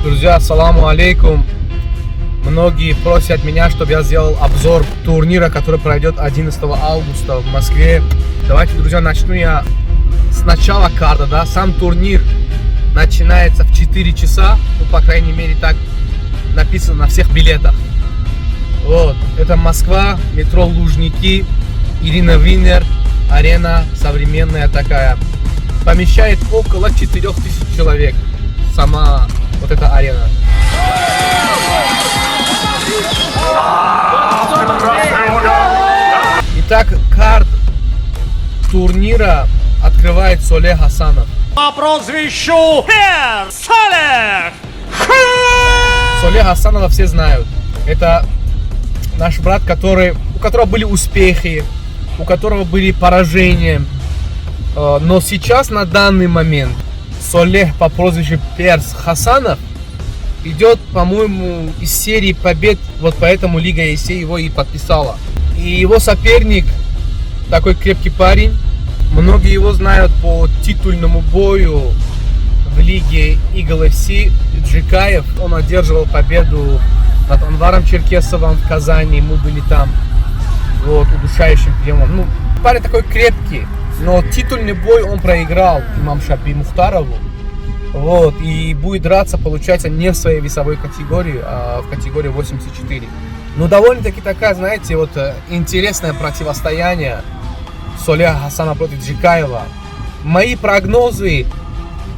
Друзья, ассаламу алейкум. Многие просят меня, чтобы я сделал обзор турнира, который пройдет 11 августа в Москве. Давайте, друзья, начну я с начала карта, да. Сам турнир начинается в 4 часа, ну, по крайней мере, так написано на всех билетах. Вот, это Москва, метро Лужники, Ирина Винер, арена современная такая. Помещает около 4000 человек. Сама вот эта арена. Итак, карт турнира открывает Солех Хасанов. По прозвищу Солех! Солех Хасанова все знают. Это наш брат, у которого были успехи, у которого были поражения. Но сейчас, на данный момент, Солех по прозвищу Перс Хасанов идет, по-моему, из серии побед. Вот поэтому Лига ЕСЕ его и подписала. И его соперник, такой крепкий парень. Многие его знают по титульному бою в Лиге Eagle FC Джикаев. Он одерживал победу над Анваром Черкесовым в Казани. Мы были там, вот, удушающим приемом. Ну, парень такой крепкий. Но титульный бой он проиграл Имамшапи Мухтарову. Вот, и будет драться, получается, не в своей весовой категории, а в категории 84. Ну, довольно-таки такая, знаете, вот интересное противостояние Солеха Хасана против Джикаева. Мои прогнозы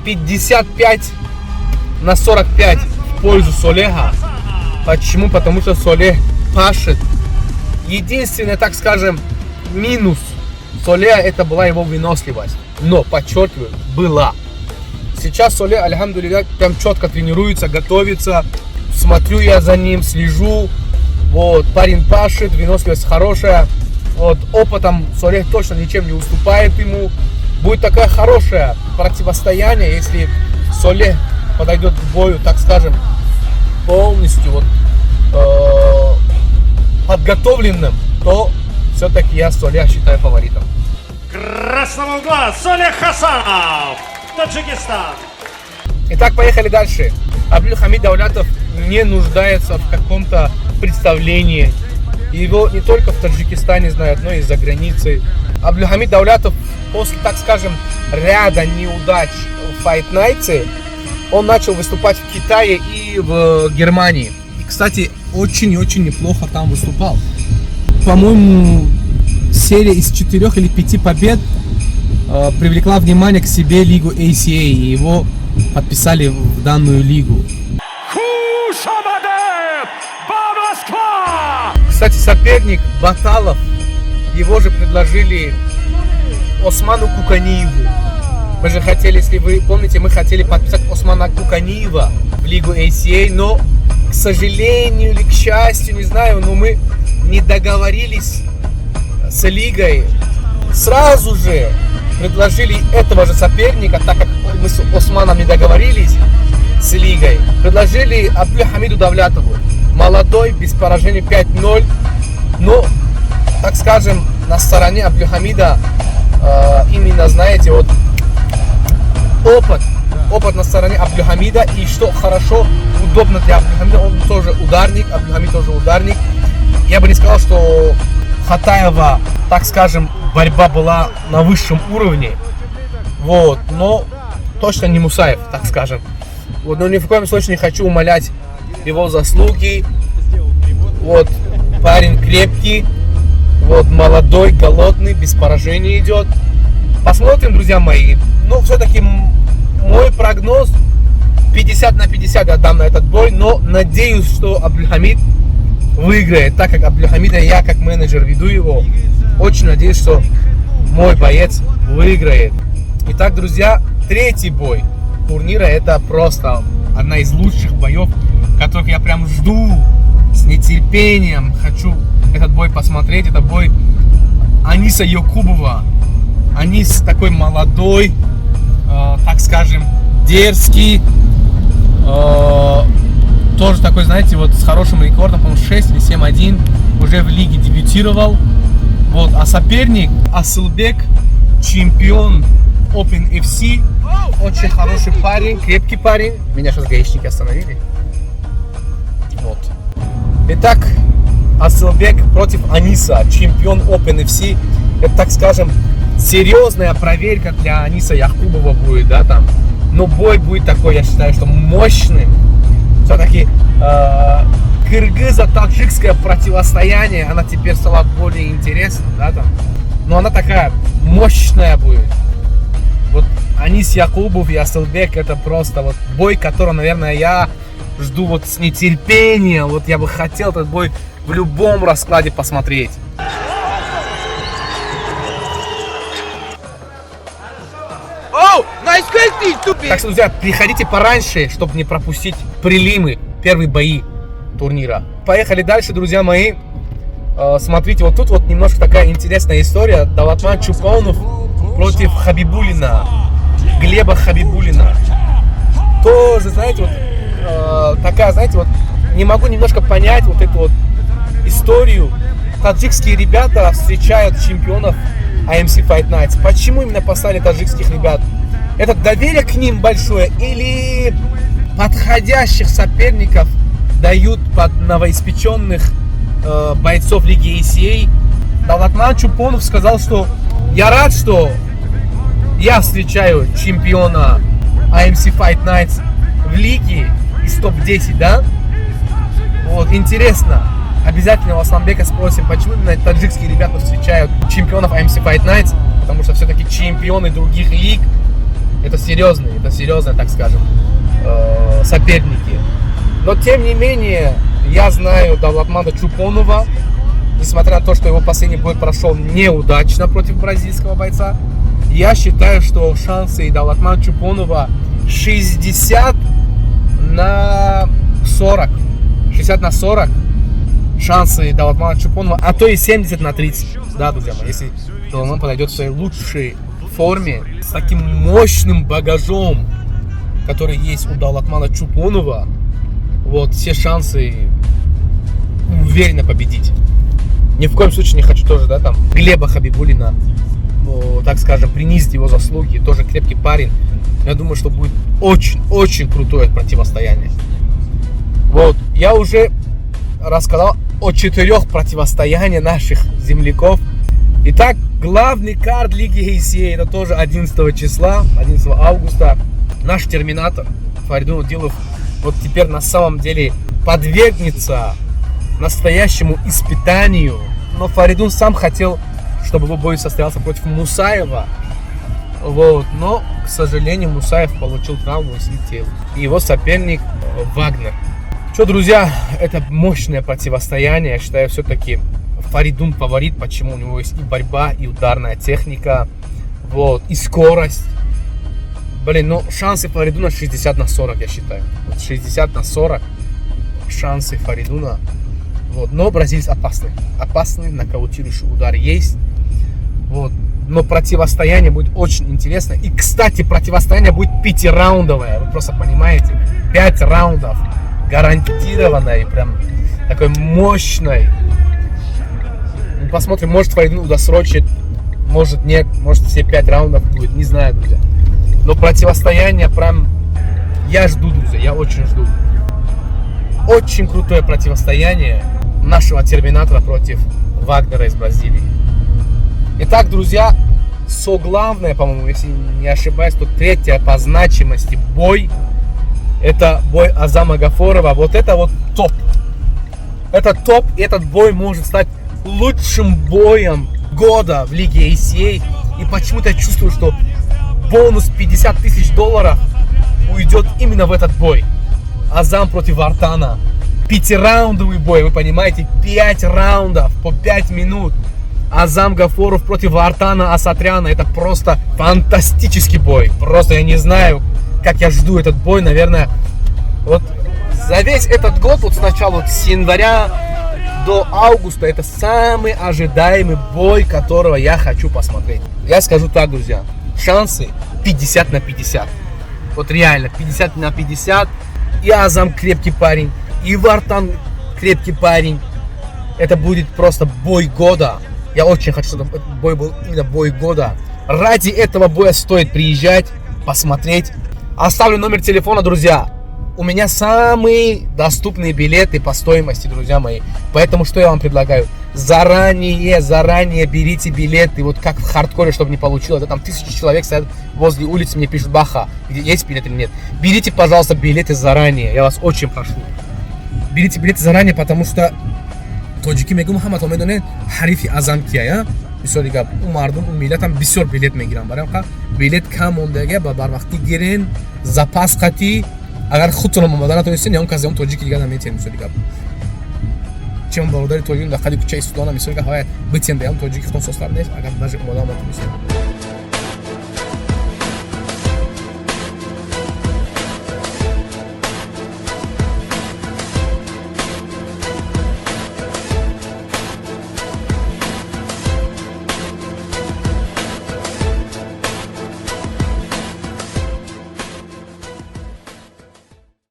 55/45 в пользу Солеха. Почему? Потому что Солех пашет. Единственное, так скажем, минус Солеха — это была его выносливость. Но, подчеркиваю, была. Сейчас Солех, альхамдулилля, прям четко тренируется, готовится. Смотрю я за ним, слежу. Вот, парень пашет, выносливость хорошая. Вот, опытом Солех точно ничем не уступает ему. Будет такое хорошее противостояние, если Солех подойдет к бою, так скажем, полностью вот, подготовленным, то все-таки я Солеха считаю фаворитом. Красного угла Солех Хасанов, Таджикистан. Итак, поехали дальше. Абдульхамид Даулятов не нуждается в каком-то представлении. Его не только в Таджикистане знают, но и за границей. Абдульхамид Даулятов после, так скажем, ряда неудач в Fight Night, он начал выступать в Китае и в Германии. И, кстати, очень и очень неплохо там выступал. По-моему, серия из 4 или 5 побед привлекла внимание к себе лигу ACA, и его подписали в данную лигу. Кстати, соперник Баталов, его же предложили Осману Куканиеву. Мы же хотели, если вы помните, мы хотели подписать Османа Куканиева в лигу ACA, но, к сожалению или к счастью, не знаю, но мы не договорились с лигой. Сразу же предложили этого же соперника, так как мы с Османом не договорились с лигой, предложили Абдульхамиду Даулятову. Молодой, без поражений, 5-0. Но, так скажем, на стороне Абдульхамида именно, знаете, вот опыт на стороне Абдульхамида. И что хорошо, удобно для Абдульхамида, он тоже ударник, Абдульхамид тоже ударник. Я бы не сказал, что Хатаева, так скажем, борьба была на высшем уровне. Вот, но точно не Мусаев, так скажем. Вот, но ни в коем случае не хочу умалять его заслуги. Вот, парень крепкий, вот, молодой, голодный, без поражений идет. Посмотрим, друзья мои. Ну, все-таки мой прогноз 50/50 я дам на этот бой, но надеюсь, что Абдульхамид выиграет, так как Абдульхамида я как менеджер веду его. Очень надеюсь, что мой боец выиграет. Итак, друзья, третий бой турнира — это просто одна из лучших боев, которых я прям жду с нетерпением. Хочу этот бой посмотреть. Это бой Аниса Якубова. Анис такой молодой, так скажем, дерзкий, тоже такой, знаете, вот с хорошим рекордом, по-моему, 6 или 7-1, уже в лиге дебютировал. Вот, а соперник Асылбек, чемпион Open FC, Очень хороший парень, крепкий парень. Меня сейчас гаишники остановили. Вот. Итак, Асылбек против Аниса, чемпион Open FC. Это, так скажем, серьезная проверка для Аниса Якубова будет, да, там. Но бой будет такой, я считаю, что мощным. Все-таки кыргызо-таджикское противостояние, она теперь стала более интересной, да, там. Но она такая мощная будет. Вот Анис Якубов и Асылбек, это просто вот бой, который, наверное, я жду вот с нетерпением. Вот я бы хотел этот бой в любом раскладе посмотреть. Так что, друзья, приходите пораньше, чтобы не пропустить прелимы, первые бои турнира. Поехали дальше, друзья мои. Смотрите, вот тут вот немножко такая интересная история. Давлатман Чупонов против Хабибуллина, Глеба Хабибуллина. Тоже, знаете, вот такая, знаете, вот не могу немножко понять вот эту вот историю. Таджикские ребята встречают чемпионов AMC Fight Nights. Почему именно послали таджикских ребят? Это доверие к ним большое или подходящих соперников дают под новоиспеченных бойцов Лиги ACA? Давлатман Чупонов сказал, что я рад, что я встречаю чемпиона AMC Fight Nights в лиге из топ-10, да? Вот, интересно. Обязательно у Асланбека спросим, почему именно таджикские ребята встречают чемпионов AMC Fight Nights, потому что все-таки чемпионы других лиг это серьезные, так скажем, соперники. Но тем не менее, я знаю Давлатмана Чупонова, несмотря на то, что его последний бой прошел неудачно против бразильского бойца, я считаю, что шансы Давлатмана Чупонова 60 на 40. 60 на 40 шансы Давлатмана Чупонова, а то и 70 на 30. Да, друзья мои, если Давлатман подойдет в своей лучшей форме, с таким мощным багажом, который есть у Давлатмана Чупонова, вот, все шансы уверенно победить. Ни в коем случае не хочу тоже, да, там, Глеба Хабибуллина, так скажем, принизить его заслуги, тоже крепкий парень. Я думаю, что будет очень крутое противостояние. Вот, я уже рассказал о 4 противостояниях наших земляков. Итак, главный карт Лиги ACA, это тоже 11 числа, 11 августа. Наш терминатор Фаридун Удилов вот теперь на самом деле подвергнется настоящему испытанию. Но Фаридун сам хотел, чтобы его бой состоялся против Мусаева. Вот, но, к сожалению, Мусаев получил травму и слетел. И его соперник Вагнер. Что, друзья, это мощное противостояние. Я считаю, все-таки Фаридун фаворит. Почему? У него есть и борьба, и ударная техника, вот, и скорость. Блин, ну шансы Фаридуна 60 на 40, я считаю. Вот 60 на 40 шансы Фаридуна. Вот, но бразилец опасный. Опасный, нокаутирующий удар есть. Вот. Но противостояние будет очень интересно. И, кстати, противостояние будет 5-раундовое. Вы просто понимаете, 5 раундов гарантированной, прям такой мощной. Посмотрим, может Фаридун досрочит, может нет, может все 5 раундов будет, не знаю, друзья. Но противостояние прям я жду, друзья, я очень жду. Очень крутое противостояние нашего терминатора против Вагнера из Бразилии. Итак, друзья, главное, по-моему, если не ошибаюсь, то 3-я по значимости бой. Это бой Азама Гафорова. Вот это вот топ. Это топ, и этот бой может стать лучшим боем года в Лиге ACA. И почему-то я чувствую, что бонус $50 тысяч уйдет именно в этот бой. Азам против Артана. 5-раундовый бой, вы понимаете? 5 раундов по 5 минут. Азам Гафоров против Артана Асатряна. Это просто фантастический бой. Просто я не знаю, как я жду этот бой. Наверное, вот за весь этот год, вот сначала вот с января до августа, это самый ожидаемый бой, которого я хочу посмотреть. Я скажу так, друзья, шансы 50 на 50. Вот реально, 50 на 50. И Азам крепкий парень, и Вартан крепкий парень. Это будет просто бой года. Я очень хочу, чтобы этот бой был именно бой года. Ради этого боя стоит приезжать, посмотреть. Оставлю номер телефона, друзья. У меня самые доступные билеты по стоимости, друзья мои. Поэтому что я вам предлагаю? Заранее берите билеты. Вот как в хардкоре, чтобы не получилось. Да, там 1000 человек стоят возле улицы, мне пишут: Баха, есть билет или нет. Берите, пожалуйста, билеты заранее. Я вас очень прошу. Берите билеты заранее, потому что тоҷики мегӯ Муҳаммад медонед ҳарифи азам кия, мисоли гап мардум миллатам бисёр билет мегиран, барам билет кам мондага ба барвақти гирен, запас қати, агар худтон омода натонистен я он кази он тоҷики дига наметен, мисоли гап чим бародари тоҷик дар қади кӯчаи Судона, мисоли гап ҳавай битен да он тоҷики хутон сослар нест, агар даже омода натонистен